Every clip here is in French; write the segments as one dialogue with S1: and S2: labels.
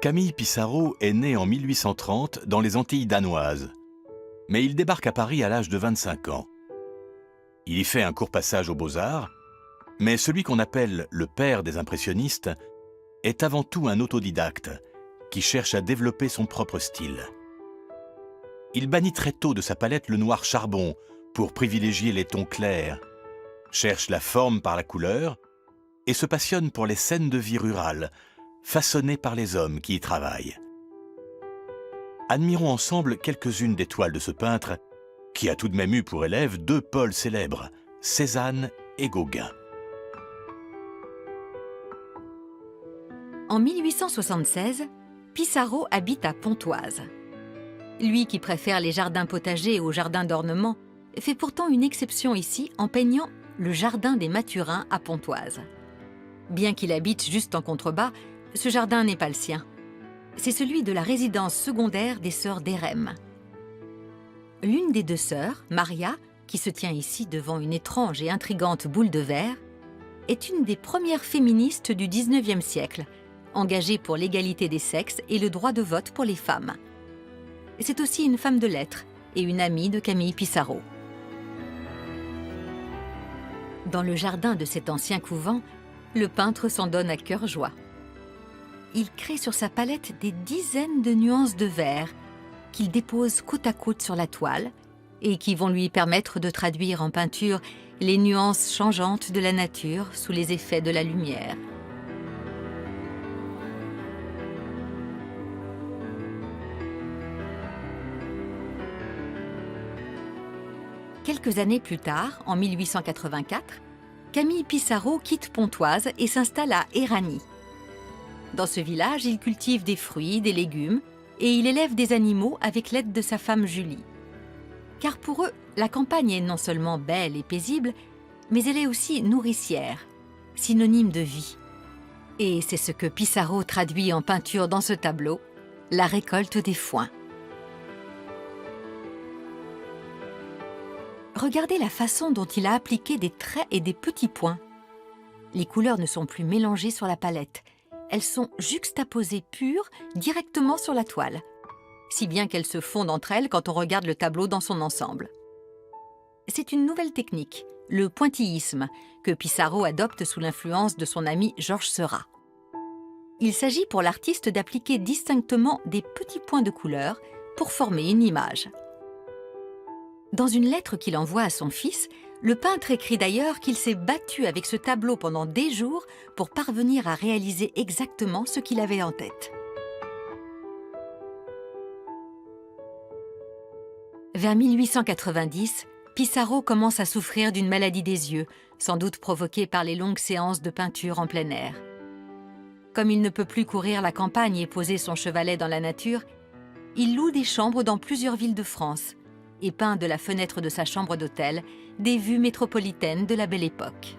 S1: Camille Pissarro est né en 1830 dans les Antilles danoises, mais il débarque à Paris à l'âge de 25 ans. Il y fait un court passage aux Beaux-Arts, mais celui qu'on appelle le père des impressionnistes est avant tout un autodidacte qui cherche à développer son propre style. Il bannit très tôt de sa palette le noir charbon pour privilégier les tons clairs, cherche la forme par la couleur et se passionne pour les scènes de vie rurale, façonnées par les hommes qui y travaillent. Admirons ensemble quelques-unes des toiles de ce peintre qui a tout de même eu pour élèves deux Pauls célèbres, Cézanne et Gauguin.
S2: En 1876, Pissarro habite à Pontoise. Lui qui préfère les jardins potagers aux jardins d'ornement, fait pourtant une exception ici en peignant le jardin des Mathurins à Pontoise. Bien qu'il habite juste en contrebas, ce jardin n'est pas le sien. C'est celui de la résidence secondaire des sœurs d'Hérem. L'une des deux sœurs, Maria, qui se tient ici devant une étrange et intrigante boule de verre, est une des premières féministes du XIXe siècle, engagée pour l'égalité des sexes et le droit de vote pour les femmes. C'est aussi une femme de lettres et une amie de Camille Pissarro. Dans le jardin de cet ancien couvent, le peintre s'en donne à cœur joie. Il crée sur sa palette des dizaines de nuances de vert qu'il dépose côte à côte sur la toile et qui vont lui permettre de traduire en peinture les nuances changeantes de la nature sous les effets de la lumière. Quelques années plus tard, en 1884, Camille Pissarro quitte Pontoise et s'installe à Éragny. Dans ce village, il cultive des fruits, des légumes et il élève des animaux avec l'aide de sa femme Julie. Car pour eux, la campagne est non seulement belle et paisible, mais elle est aussi nourricière, synonyme de vie. Et c'est ce que Pissarro traduit en peinture dans ce tableau, la récolte des foins. Regardez la façon dont il a appliqué des traits et des petits points. Les couleurs ne sont plus mélangées sur la palette. Elles sont juxtaposées pures directement sur la toile, si bien qu'elles se fondent entre elles quand on regarde le tableau dans son ensemble. C'est une nouvelle technique, le pointillisme, que Pissarro adopte sous l'influence de son ami Georges Seurat. Il s'agit pour l'artiste d'appliquer distinctement des petits points de couleur pour former une image. Dans une lettre qu'il envoie à son fils, le peintre écrit d'ailleurs qu'il s'est battu avec ce tableau pendant des jours pour parvenir à réaliser exactement ce qu'il avait en tête. Vers 1890, Pissarro commence à souffrir d'une maladie des yeux, sans doute provoquée par les longues séances de peinture en plein air. Comme il ne peut plus courir la campagne et poser son chevalet dans la nature, il loue des chambres dans plusieurs villes de France et peint de la fenêtre de sa chambre d'hôtel des vues métropolitaines de la Belle Époque.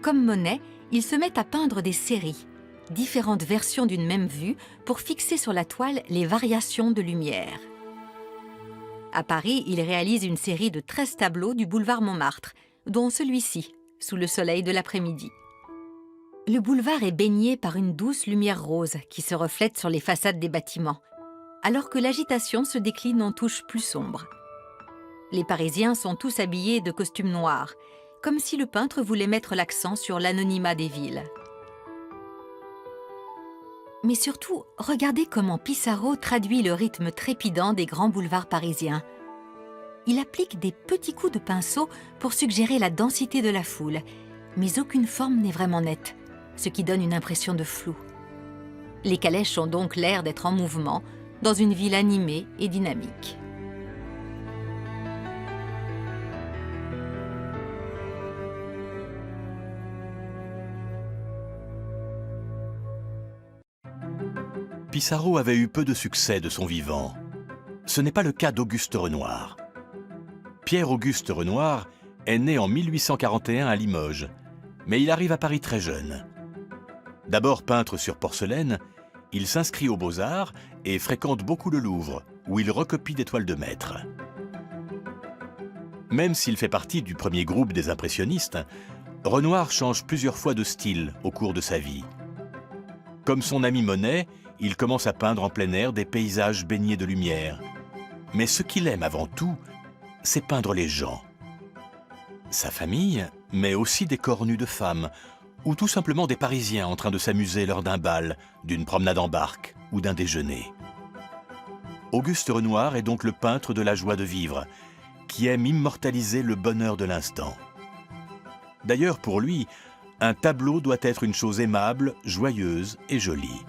S2: Comme Monet, il se met à peindre des séries, différentes versions d'une même vue pour fixer sur la toile les variations de lumière. À Paris, il réalise une série de 13 tableaux du boulevard Montmartre, dont celui-ci, sous le soleil de l'après-midi. Le boulevard est baigné par une douce lumière rose qui se reflète sur les façades des bâtiments, alors que l'agitation se décline en touches plus sombres. Les Parisiens sont tous habillés de costumes noirs, comme si le peintre voulait mettre l'accent sur l'anonymat des villes. Mais surtout, regardez comment Pissarro traduit le rythme trépidant des grands boulevards parisiens. Il applique des petits coups de pinceau pour suggérer la densité de la foule, mais aucune forme n'est vraiment nette, ce qui donne une impression de flou. Les calèches ont donc l'air d'être en mouvement, dans une ville animée et dynamique.
S1: Pissarro avait eu peu de succès de son vivant. Ce n'est pas le cas d'Auguste Renoir. Pierre-Auguste Renoir est né en 1841 à Limoges, mais il arrive à Paris très jeune. D'abord peintre sur porcelaine, il s'inscrit aux Beaux-Arts et fréquente beaucoup le Louvre, où il recopie des toiles de maître. Même s'il fait partie du premier groupe des impressionnistes, Renoir change plusieurs fois de style au cours de sa vie. Comme son ami Monet, il commence à peindre en plein air des paysages baignés de lumière. Mais ce qu'il aime avant tout, c'est peindre les gens. Sa famille, mais aussi des corps nus de femmes, ou tout simplement des Parisiens en train de s'amuser lors d'un bal, d'une promenade en barque ou d'un déjeuner. Auguste Renoir est donc le peintre de la joie de vivre, qui aime immortaliser le bonheur de l'instant. D'ailleurs, pour lui, un tableau doit être une chose aimable, joyeuse et jolie.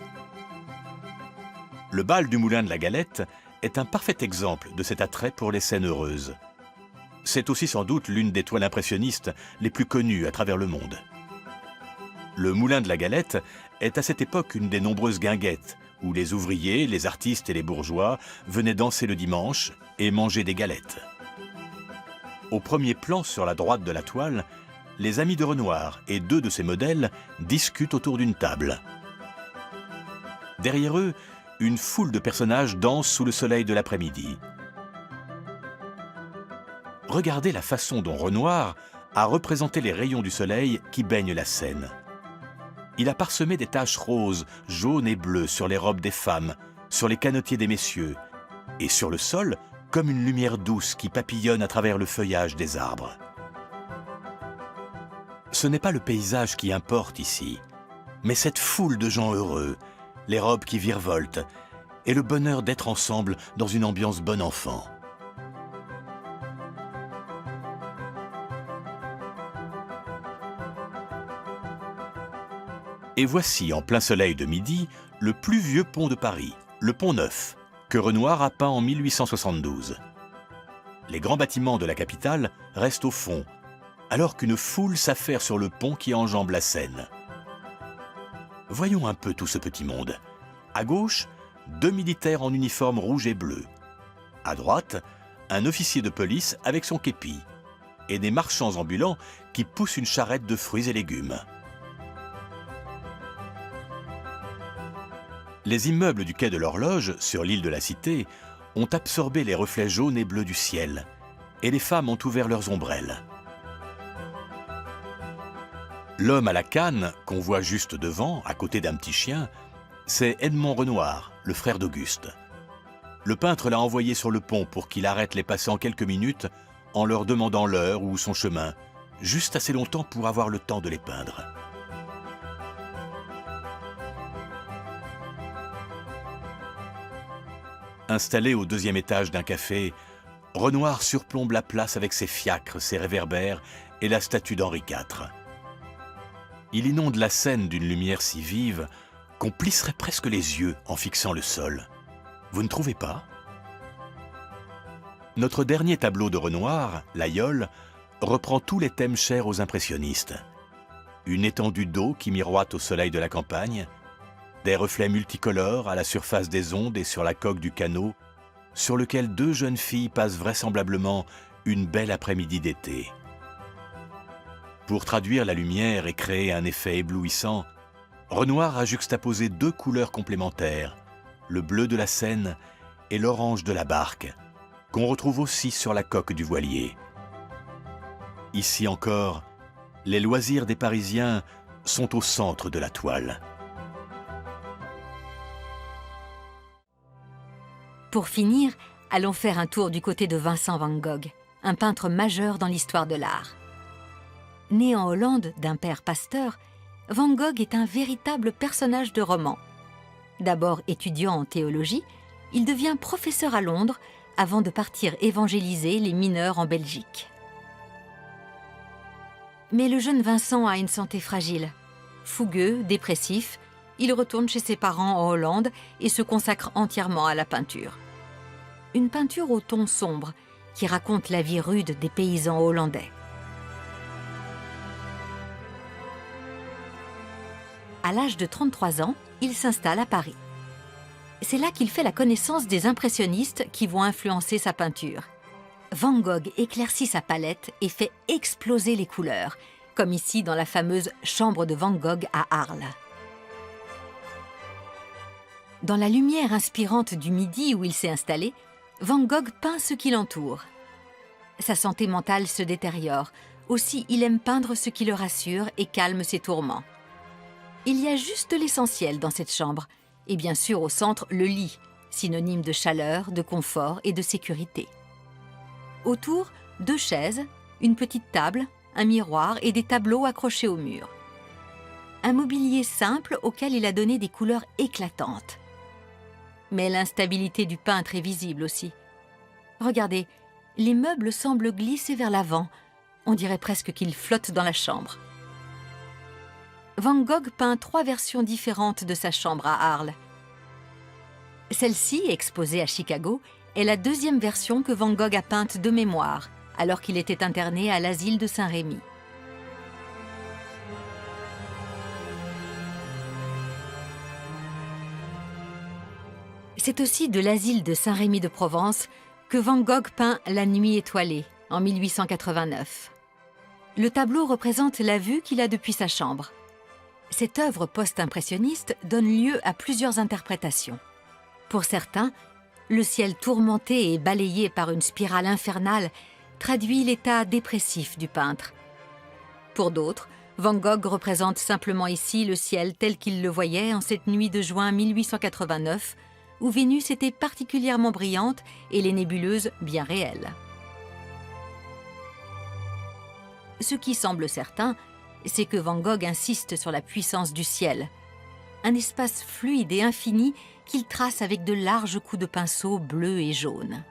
S1: Le bal du Moulin de la Galette est un parfait exemple de cet attrait pour les scènes heureuses. C'est aussi sans doute l'une des toiles impressionnistes les plus connues à travers le monde. Le Moulin de la Galette est à cette époque une des nombreuses guinguettes où les ouvriers, les artistes et les bourgeois venaient danser le dimanche et manger des galettes. Au premier plan sur la droite de la toile, les amis de Renoir et 2 de ses modèles discutent autour d'une table. Derrière eux, une foule de personnages danse sous le soleil de l'après-midi. Regardez la façon dont Renoir a représenté les rayons du soleil qui baignent la Seine. Il a parsemé des taches roses, jaunes et bleues sur les robes des femmes, sur les canotiers des messieurs, et sur le sol, comme une lumière douce qui papillonne à travers le feuillage des arbres. Ce n'est pas le paysage qui importe ici, mais cette foule de gens heureux, les robes qui virevoltent, et le bonheur d'être ensemble dans une ambiance bon enfant. Et voici, en plein soleil de midi, le plus vieux pont de Paris, le Pont Neuf, que Renoir a peint en 1872. Les grands bâtiments de la capitale restent au fond, alors qu'une foule s'affaire sur le pont qui enjambe la Seine. Voyons un peu tout ce petit monde. À gauche, 2 militaires en uniforme rouge et bleu. À droite, un officier de police avec son képi. Et des marchands ambulants qui poussent une charrette de fruits et légumes. Les immeubles du quai de l'Horloge, sur l'île de la Cité, ont absorbé les reflets jaunes et bleus du ciel, et les femmes ont ouvert leurs ombrelles. L'homme à la canne, qu'on voit juste devant, à côté d'un petit chien, c'est Edmond Renoir, le frère d'Auguste. Le peintre l'a envoyé sur le pont pour qu'il arrête les passants quelques minutes en leur demandant l'heure ou son chemin, juste assez longtemps pour avoir le temps de les peindre. Installé au 2e étage d'un café, Renoir surplombe la place avec ses fiacres, ses réverbères et la statue d'Henri IV. Il inonde la scène d'une lumière si vive qu'on plisserait presque les yeux en fixant le sol. Vous ne trouvez pas? Notre dernier tableau de Renoir, l'Aïeul, reprend tous les thèmes chers aux impressionnistes. Une étendue d'eau qui miroite au soleil de la campagne, des reflets multicolores à la surface des ondes et sur la coque du canot, sur lequel 2 jeunes filles passent vraisemblablement une belle après-midi d'été. Pour traduire la lumière et créer un effet éblouissant, Renoir a juxtaposé 2 couleurs complémentaires, le bleu de la Seine et l'orange de la barque, qu'on retrouve aussi sur la coque du voilier. Ici encore, les loisirs des Parisiens sont au centre de la toile.
S2: Pour finir, allons faire un tour du côté de Vincent van Gogh, un peintre majeur dans l'histoire de l'art. Né en Hollande d'un père pasteur, Van Gogh est un véritable personnage de roman. D'abord étudiant en théologie, il devient professeur à Londres avant de partir évangéliser les mineurs en Belgique. Mais le jeune Vincent a une santé fragile. Fougueux, dépressif, il retourne chez ses parents en Hollande et se consacre entièrement à la peinture. Une peinture au ton sombre qui raconte la vie rude des paysans hollandais. À l'âge de 33 ans, il s'installe à Paris. C'est là qu'il fait la connaissance des impressionnistes qui vont influencer sa peinture. Van Gogh éclaircit sa palette et fait exploser les couleurs, comme ici dans la fameuse chambre de Van Gogh à Arles. Dans la lumière inspirante du midi où il s'est installé, Van Gogh peint ce qui l'entoure. Sa santé mentale se détériore, aussi il aime peindre ce qui le rassure et calme ses tourments. Il y a juste l'essentiel dans cette chambre, et bien sûr au centre le lit, synonyme de chaleur, de confort et de sécurité. Autour, 2 chaises, une petite table, un miroir et des tableaux accrochés au mur. Un mobilier simple auquel il a donné des couleurs éclatantes. Mais l'instabilité du peintre est visible aussi. Regardez, les meubles semblent glisser vers l'avant. On dirait presque qu'ils flottent dans la chambre. Van Gogh peint 3 versions différentes de sa chambre à Arles. Celle-ci, exposée à Chicago, est la 2e version que Van Gogh a peinte de mémoire, alors qu'il était interné à l'asile de Saint-Rémy. C'est aussi de l'asile de Saint-Rémy de Provence que Van Gogh peint La Nuit étoilée, en 1889. Le tableau représente la vue qu'il a depuis sa chambre. Cette œuvre post-impressionniste donne lieu à plusieurs interprétations. Pour certains, le ciel tourmenté et balayé par une spirale infernale traduit l'état dépressif du peintre. Pour d'autres, Van Gogh représente simplement ici le ciel tel qu'il le voyait en cette nuit de juin 1889, où Vénus était particulièrement brillante et les nébuleuses bien réelles. Ce qui semble certain, c'est que Van Gogh insiste sur la puissance du ciel, un espace fluide et infini qu'il trace avec de larges coups de pinceau bleus et jaunes.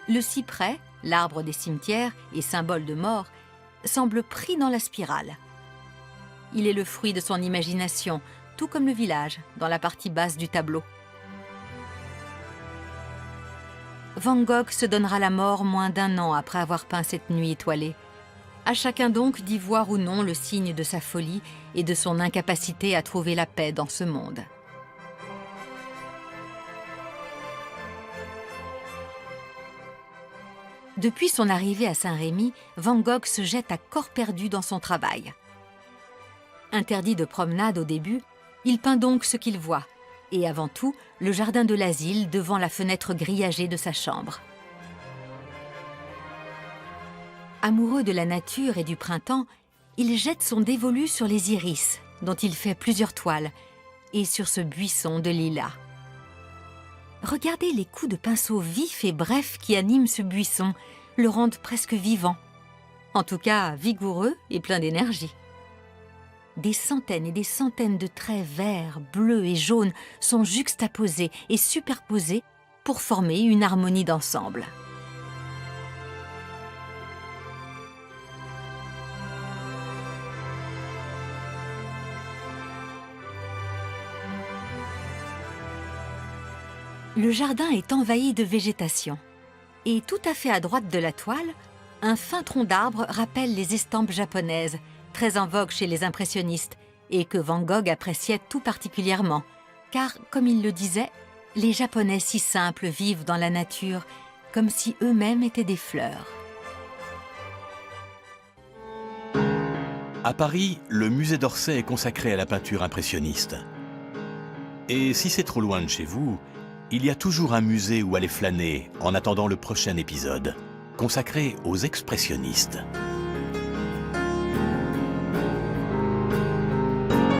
S2: Le cyprès, l'arbre des cimetières et symbole de mort, semble pris dans la spirale. Il est le fruit de son imagination, tout comme le village, dans la partie basse du tableau. Van Gogh se donnera la mort moins d'1 an après avoir peint cette nuit étoilée. À chacun donc d'y voir ou non le signe de sa folie et de son incapacité à trouver la paix dans ce monde. Depuis son arrivée à Saint-Rémy, Van Gogh se jette à corps perdu dans son travail. Interdit de promenade au début, il peint donc ce qu'il voit, et avant tout, le jardin de l'asile devant la fenêtre grillagée de sa chambre. Amoureux de la nature et du printemps, il jette son dévolu sur les iris, dont il fait plusieurs toiles, et sur ce buisson de lilas. Regardez les coups de pinceau vifs et brefs qui animent ce buisson, le rendent presque vivant. En tout cas, vigoureux et plein d'énergie. Des centaines et des centaines de traits verts, bleus et jaunes sont juxtaposés et superposés pour former une harmonie d'ensemble. Le jardin est envahi de végétation. Et tout à fait à droite de la toile, un fin tronc d'arbre rappelle les estampes japonaises, très en vogue chez les impressionnistes, et que Van Gogh appréciait tout particulièrement, car, comme il le disait, les Japonais si simples vivent dans la nature, comme si eux-mêmes étaient des fleurs.
S1: À Paris, le musée d'Orsay est consacré à la peinture impressionniste. Et si c'est trop loin de chez vous, il y a toujours un musée où aller flâner en attendant le prochain épisode, consacré aux expressionnistes.